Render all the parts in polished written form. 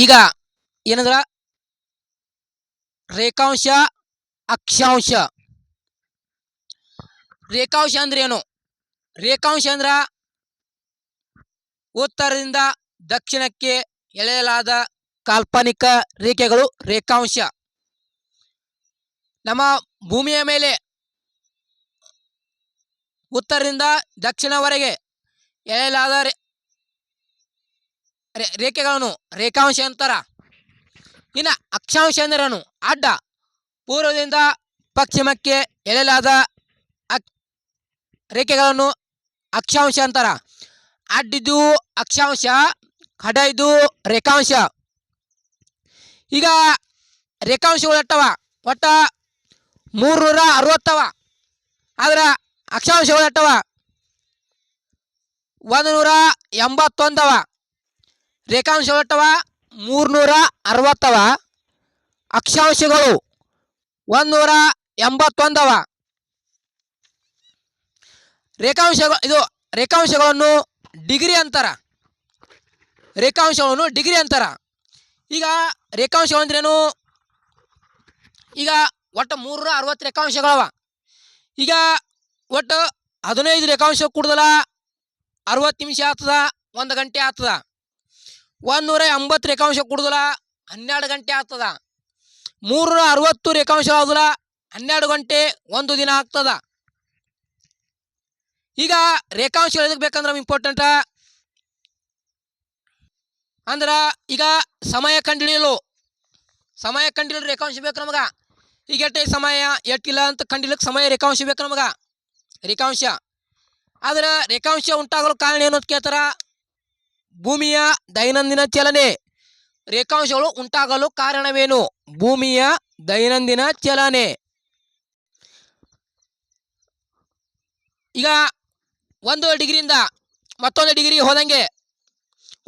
ಈಗ ಏನಂದ್ರ ರೇಖಾಂಶ ಅಕ್ಷಾಂಶ. ರೇಖಾಂಶ ಅಂದ್ರೆ ಏನು? ರೇಖಾಂಶ ಅಂದ್ರ ಉತ್ತರದಿಂದ ದಕ್ಷಿಣಕ್ಕೆ ಎಳೆಯಲಾದ ಕಾಲ್ಪನಿಕ ರೇಖೆಗಳು ರೇಖಾಂಶ. ನಮ್ಮ ಭೂಮಿಯ ಮೇಲೆ ಉತ್ತರದಿಂದ ದಕ್ಷಿಣವರೆಗೆ ಎಳೆಯಲಾದ ರೇಖೆಗಳನ್ನು ರೇಖಾಂಶ ಅಂತಾರ. ಇನ್ನು ಅಕ್ಷಾಂಶ ಅಂದ್ರೇನು? ಅಡ್ಡ ಪೂರ್ವದಿಂದ ಪಶ್ಚಿಮಕ್ಕೆ ಎಳೆಯಲಾದ ರೇಖೆಗಳನ್ನು ಅಕ್ಷಾಂಶ ಅಂತಾರ. ಅಡ್ಡಿದ್ದು ಅಕ್ಷಾಂಶ, ಅಡ್ಡ ಇದ್ದು ರೇಖಾಂಶ. ಈಗ ರೇಖಾಂಶಗಳು ಎಟ್ಟವ? ಒಟ್ಟ 360 ಆದ್ರೆ ಅಕ್ಷಾಂಶಗಳು ಎಟ್ಟವ? 181. ರೇಖಾಂಶಗಳು ಎಟ್ಟವ? 360. ಅಕ್ಷಾಂಶಗಳು 181. ರೇಖಾಂಶಗಳನ್ನು ಡಿಗ್ರಿ ಅಂತಾರ. ಈಗ ರೇಖಾಂಶಗಳು ಅಂದ್ರೇನು? ಈಗ ಒಟ್ಟು 360 ರೇಖಾಂಶಗಳವ. ಈಗ ಒಟ್ಟು 15 ರೇಖಾಂಶ ಕೂಡದಲ್ಲ 60 ನಿಮಿಷ ಆಗ್ತದ, 1 ಗಂಟೆ ಆಗ್ತದ. 180 ರೇಖಾಂಶ ಕೂಡದಲ್ಲ 12 ಗಂಟೆ ಆಗ್ತದ. 360 ರೇಖಾಂಶ ಆದಲ್ಲ 12 ಗಂಟೆ 1 ದಿನ ಆಗ್ತದ. ಈಗ ರೇಖಾಂಶಗಳು ಎದಕ್ಕೆ ಬೇಕಂದ್ರೆ ಇಂಪಾರ್ಟೆಂಟ್ ಅಂದ್ರ, ಈಗ ಸಮಯ ಕಂಡಿಡಿಯಲು ರೇಖಾಂಶ ಬೇಕು ನಮಗ. ಈಗ ಎಟ್ಟೆ ಸಮಯ ಎಷ್ಟಿಲ್ಲ ಅಂತ ಕಂಡಿಡ್ಲಿಕ್ಕೆ ಸಮಯ ರೇಖಾಂಶ ಬೇಕು ನಮಗ, ರೇಖಾಂಶ. ಆದ್ರೆ ರೇಖಾಂಶ ಉಂಟಾಗಲು ಕಾರಣ ಏನು ಅಂತ ಕೇಳ್ತಾರ? ಭೂಮಿಯ ದೈನಂದಿನ ಚಲನೆ. ರೇಖಾಂಶಗಳು ಉಂಟಾಗಲು ಕಾರಣವೇನು? ಭೂಮಿಯ ದೈನಂದಿನ ಚಲನೆ. ಈಗ 1 ಡಿಗ್ರಿಯಿಂದ ಮತ್ತೊಂದು ಡಿಗ್ರಿ ಹೋದಂಗೆ,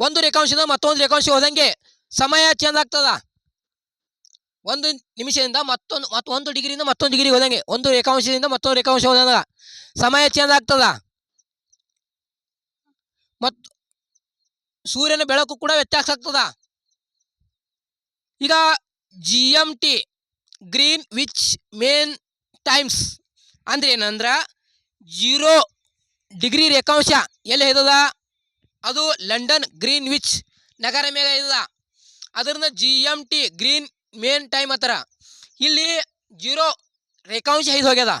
ಒಂದು ರೇಖಾಂಶದಿಂದ ಮತ್ತೊಂದು ರೇಖಾಂಶ ಹೋದಂಗೆ ಸಮಯ ಚೇಂಜ್ ಆಗ್ತದ. 1 ನಿಮಿಷದಿಂದ ಮತ್ತೊಂದು ಡಿಗ್ರಿಯಿಂದ ಮತ್ತೊಂದು ಡಿಗ್ರಿ ಹೋದಂಗೆ, ಒಂದು ರೇಖಾಂಶದಿಂದ ಮತ್ತೊಂದು ರೇಖಾಂಶ ಹೋದಂಗ ಸಮಯ ಚೇಂಜ್ ಆಗ್ತದ. ಮತ್ತು ಸೂರ್ಯನ ಬೆಳಕು ಕೂಡ ವ್ಯತ್ಯಾಸ ಆಗ್ತದ. ಈಗ GMT green which main times ಅಂದ್ರೆ ಏನಂದ್ರ 0 ಡಿಗ್ರಿ ರೇಖಾಂಶ ಎಲ್ಲಿ ಐತದ? ಅದು ಲಂಡನ್ ಗ್ರೀನ್ ವಿಚ್ ನಗರ ಮೇಗ ಐತದ. ಅದರಿಂದ GMT ಗ್ರೀನ್ ಮೇನ್ ಟೈಮ್ ಅಂತಾರ. ಇಲ್ಲಿ 0 ರೇಖಾಂಶ ಐದು ಹೋಗ್ಯದ.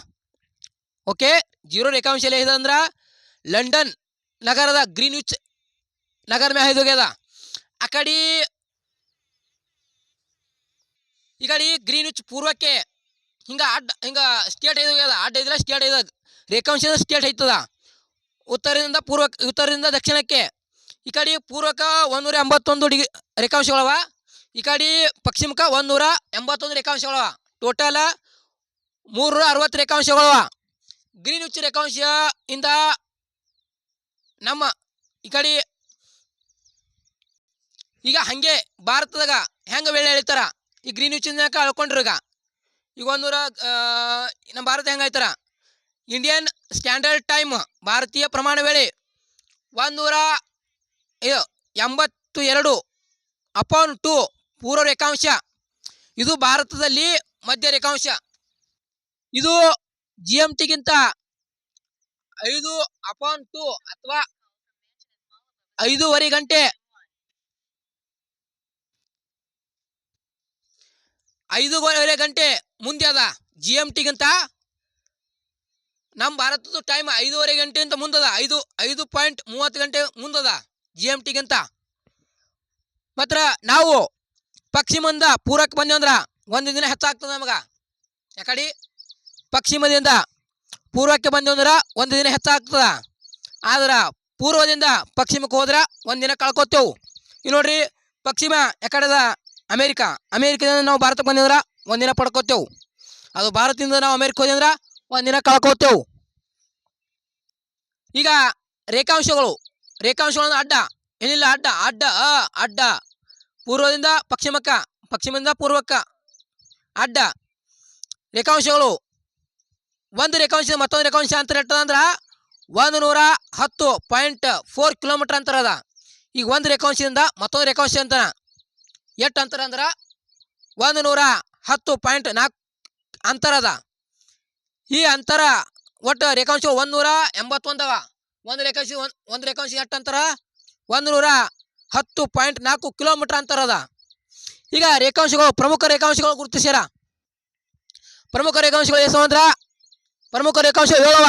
ಓಕೆ, 0 ರೇಖಾಂಶ ಎಲ್ಲಿ ಐದ ಅಂದ್ರ ಲಂಡನ್ ನಗರದ ಗ್ರೀನ್ ವಿಚ್ ನಗರ ಮ್ಯಾಗ ಐದು ಹೋಗ್ಯದ. ಈ ಕಡೆ ಗ್ರೀನ್ ವಿಚ್ ಪೂರ್ವಕ್ಕೆ ಹಿಂಗ ಸ್ಟೇಟ್ ಐದು ಹೋಗ್ಯದ. ಅಡ್ಡ ಐದಿಲ್ಲ, ಸ್ಟೇಟ್ ಐದ. ರೇಖಾಂಶದ ಸ್ಟೇಟ್ ಐತದ. ಉತ್ತರದಿಂದ ದಕ್ಷಿಣಕ್ಕೆ. ಈ ಕಡೆ ಪೂರ್ವಕ 181 ಡಿಗ್ರಿ ರೇಖಾಂಶಗಳವ. ಈ ಕಡೆ ಪಶ್ಚಿಮಕ್ಕೆ 181 ರೇಖಾಂಶಗಳವ. ಟೋಟಲ್ 360 ರೇಖಾಂಶಗಳವ. ಗ್ರೀನ್ ವಿಚ್ ರೇಖಾಂಶ ಇಂದ ನಮ್ಮ ಈ ಕಡೆ ಈಗ ಹಂಗೆ ಭಾರತದಾಗ ಹೆಂಗ ವೇಳೆ ಎಳಿತಾರ? ಈ ಗ್ರೀನ್ ವಿಚ್ ಅಳ್ಕೊಂಡ್ರು. ಈಗ ನಮ್ಮ ಭಾರತ ಹೆಂಗ ಐತಾರ? ಇಂಡಿಯನ್ ಸ್ಟ್ಯಾಂಡರ್ಡ್ ಟೈಮ್, ಭಾರತೀಯ ಪ್ರಮಾಣ ವೇಳೆ 182/2 ಪೂರ್ವ ರೇಖಾಂಶ. ಇದು ಭಾರತದಲ್ಲಿ ಮಧ್ಯ ರೇಖಾಂಶ. ಇದು GMTಗಿಂತ 5/2 ಅಥವಾ 5.5 ಗಂಟೆ 5.5 ಗಂಟೆ ಮುಂದೆ ಅದ. GMTಗಿಂತ ನಮ್ಮ ಭಾರತದ ಟೈಮ್ 5.5 ಗಂಟೆ ಅಂತ ಮುಂದದ. 5.30 ಗಂಟೆ ಮುಂದದ GMTಗಿಂತ. ಮಾತ್ರ ನಾವು ಪಶ್ಚಿಮದಿಂದ ಪೂರ್ವಕ್ಕೆ ಬಂದೇವಂದ್ರ 1 ದಿನ ಹೆಚ್ಚಾಗ್ತದೆ ನಮಗ. ಯಾಕಡೆ ಪಶ್ಚಿಮದಿಂದ ಪೂರ್ವಕ್ಕೆ ಬಂದೇವಂದ್ರ 1 ದಿನ ಹೆಚ್ಚಾಗ್ತದ. ಆದ್ರೆ ಪೂರ್ವದಿಂದ ಪಶ್ಚಿಮಕ್ಕೆ ಹೋದ್ರ 1 ದಿನ ಕಳ್ಕೊತೇವು. ಇಲ್ಲಿ ನೋಡ್ರಿ, ಪಶ್ಚಿಮ ಯಾಕಡೆದ? ಅಮೇರಿಕಾದಿಂದ ನಾವು ಭಾರತಕ್ಕೆ ಬಂದೇವಂದ್ರ 1 ದಿನ ಪಡ್ಕೋತೇವು. ಅದು ಭಾರತದಿಂದ ನಾವು ಅಮೇರಿಕ ಹೋದಂದ್ರ 1 ದಿನ ಕಳ್ಕೋತೇವು. ಈಗ ರೇಖಾಂಶಗಳು ಅಡ್ಡ ಏನಿಲ್ಲ, ಅಡ್ಡ ಪೂರ್ವದಿಂದ ಪಶ್ಚಿಮದಿಂದ ಪೂರ್ವಕ್ಕ ಅಡ್ಡ ರೇಖಾಂಶಗಳು. ಒಂದು ರೇಖಾಂಶ ಮತ್ತೊಂದು ರೇಖಾಂಶ ಅಂತರ ಎಟ್ಟದಂದ್ರ 110.4 ಕಿಲೋಮೀಟರ್ ಅಂತರ ಅದ. ಈಗ ಒಂದು ರೇಖಾಂಶದಿಂದ ಮತ್ತೊಂದು ರೇಖಾಂಶ ಅಂತಾನ ಎಷ್ಟು ಅಂತರ ಅಂದ್ರೆ 110.4 ಅಂತರ ಅದ. ಈ ಅಂತರ ಒಟ್ಟು ರೇಖಾಂಶ 181 ಅವ. ಒಂದು ರೇಖಾಂಶ ಎಷ್ಟು ಅಂತರ 110.4 ಕಿಲೋಮೀಟರ್ ಅಂತರ ಅದ. ಈಗ ರೇಖಾಂಶಗಳು ಪ್ರಮುಖ ರೇಖಾಂಶಗಳು ಗುರುತಿಸ್ಯಾರ. ಪ್ರಮುಖ ರೇಖಾಂಶಗಳು ಎಷ್ಟು ಅಂದ್ರೆ ಪ್ರಮುಖ ರೇಖಾಂಶ 7 ಅವ.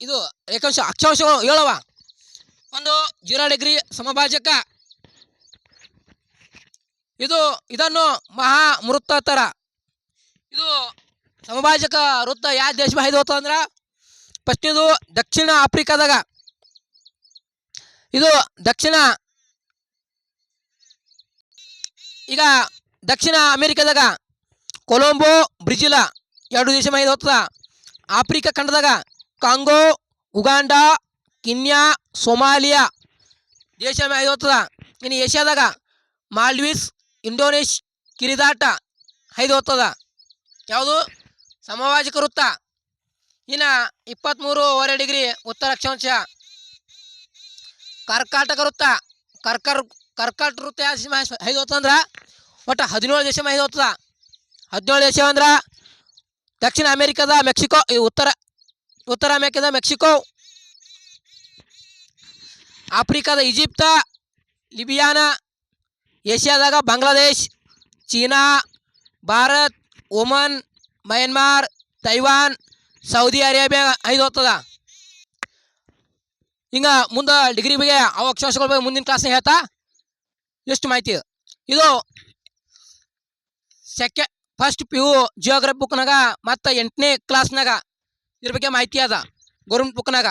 ಇದು ರೇಖಾಂಶ ಅಕ್ಷಾಂಶಗಳು 7 ಅವ. ಒಂದು 0 ಡಿಗ್ರಿ ಸಮಭಾಜಕ, ಇದನ್ನು ಮಹಾವೃತ್ತಾಕಾರ. ಇದು ಸಮಭಾಜಕ ವೃತ್ತ ಯಾವ ದೇಶ ಹಾಯ್ದು ಹೋಗ್ತದ ಅಂದ್ರೆ ಫಸ್ಟ್ ಇದು ದಕ್ಷಿಣ ಆಫ್ರಿಕಾದಾಗ, ಇದು ಈಗ ದಕ್ಷಿಣ ಅಮೆರಿಕಾದಾಗ ಕೊಲಂಬೋ ಬ್ರೆಜಿಲ್ 2 ದೇಶ ಹಾಯ್ದು ಹೋಗ್ತದ. ಆಫ್ರಿಕಾ ಖಂಡದಾಗ ಕಾಂಗೋ, ಉಗಾಂಡಾ, ಕಿನ್ಯಾ, ಸೊಮಾಲಿಯಾ ದೇಶ ಹಾಯ್ದು ಹೋಗ್ತದ. ಇನ್ನು ಏಷ್ಯಾದಾಗ ಮಾಲ್ಡೀವ್ಸ್, ಇಂಡೋನೇಷ್ಯಾ, ಕಿರಿದಾಟ ಹಾಯ್ದು ಹೋಗ್ತದ. ಯಾವುದು ಸಮಭಾಜಕ ವೃತ್ತ. ಇನ್ನು 23.5 ಡಿಗ್ರಿ ಉತ್ತರ ಅಕ್ಷಾಂಶ ಕರ್ಕಾಟಕ ವೃತ್ತ. ಕರ್ಕಾಟಕ ವೃತ್ತ ಯಾವ ದೇಶ ಹಾಯ್ದು ಹೋಗ್ತದಂದ್ರೆ ಒಟ್ಟು 17 ದೇಶ ಹಾಯ್ದು ಹೋಗ್ತದ. 17 ದೇಶ ಅಂದ್ರೆ ದಕ್ಷಿಣ ಅಮೆರಿಕದ ಮೆಕ್ಸಿಕೋ, ಉತ್ತರ ಅಮೆರಿಕದ ಮೆಕ್ಸಿಕೋ, ಆಫ್ರಿಕಾದ ಈಜಿಪ್ತ, ಲಿಬಿಯಾನ, ಏಷ್ಯಾದಾಗ Bangladesh, China, Bharat, Oman, Myanmar, Taiwan, Saudi Arabia ಹಾಯ್ದು ಹೋಗ್ತದ. ಹಿಂಗೆ ಮುಂದೆ ಡಿಗ್ರಿ ಬಗ್ಗೆ ಅವು ಅಕ್ಷಾಂಶಗಳ ಬಗ್ಗೆ ಮುಂದಿನ ಕ್ಲಾಸ್ನಾಗ ಹೇಳ್ತಾ. ಎಷ್ಟು ಮಾಹಿತಿ ಇದು ಫಸ್ಟ್ PU ಜಿಯೋಗ್ರಫಿ ಬುಕ್ನಾಗ ಮತ್ತು 8ನೇ ಕ್ಲಾಸ್ನಾಗ ಇದ್ರ ಬಗ್ಗೆ ಮಾಹಿತಿ ಅದ ಗೌರ್ಮೆಂಟ್ ಬುಕ್ನಾಗ.